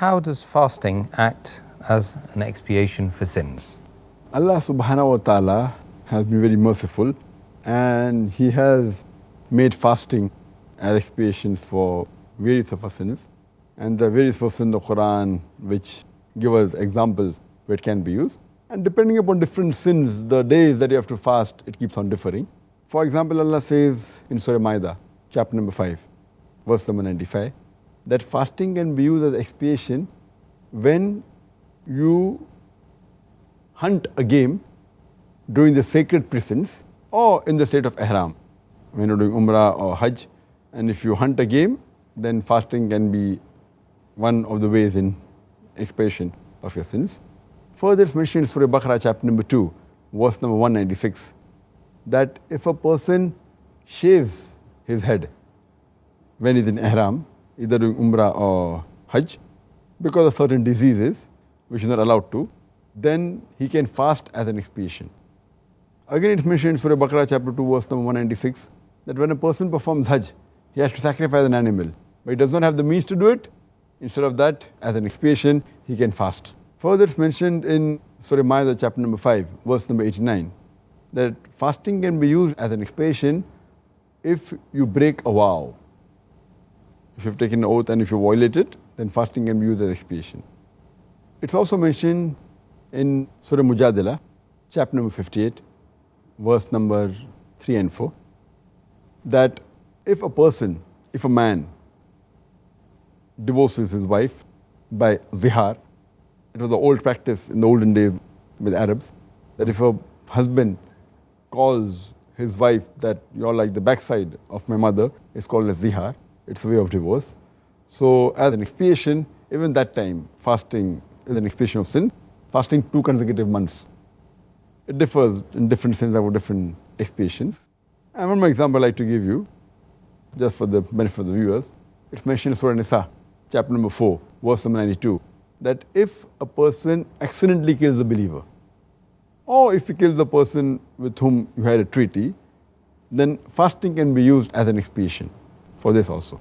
how does fasting act as an expiation for sins? Allah subhanahu wa ta'ala has been very merciful, and He has made fasting as expiations for various of our sins. And there are various verses in the Quran which give us examples where it can be used. And depending upon different sins, the days that you have to fast, it keeps on differing. For example, Allah says in Surah Ma'idah, chapter number 5, verse number 95, that fasting can be used as expiation when you hunt a game during the sacred precincts or in the state of ihram, when you're doing umrah or hajj. And if you hunt a game, then fasting can be one of the ways in expiation of your sins. Further, it's mentioned in Surah Baqarah, chapter number 2, verse number 196, that if a person shaves his head when he's in ihram, either doing umrah or hajj, because of certain diseases which he's not allowed to, then he can fast as an expiation. Again, it's mentioned in Surah Baqarah, chapter 2, verse number 196, that when a person performs hajj, he has to sacrifice an animal, but he does not have the means to do it. Instead of that, as an expiation, he can fast. Further, it's mentioned in Surah Ma'idah, chapter number 5, verse number 89, that fasting can be used as an expiation if you break a vow. If you've taken an oath and if you violate it, then fasting can be used as expiation. It's also mentioned in Surah Mujadila, chapter number 58, verse number 3 and 4, that if a man divorces his wife by zihar, it was the old practice in the olden days with Arabs, that if a husband calls his wife that you're like the backside of my mother, it's called as zihar. It's a way of divorce. So as an expiation, even that time, fasting is an expiation of sin, fasting 2 consecutive months. It differs in different sins about different expiations. And one more example I'd like to give you, just for the benefit of the viewers. It's mentioned in Surah Nisa, chapter number 4, verse number 92, that if a person accidentally kills a believer, or if he kills a person with whom you had a treaty, then fasting can be used as an expiation for this also.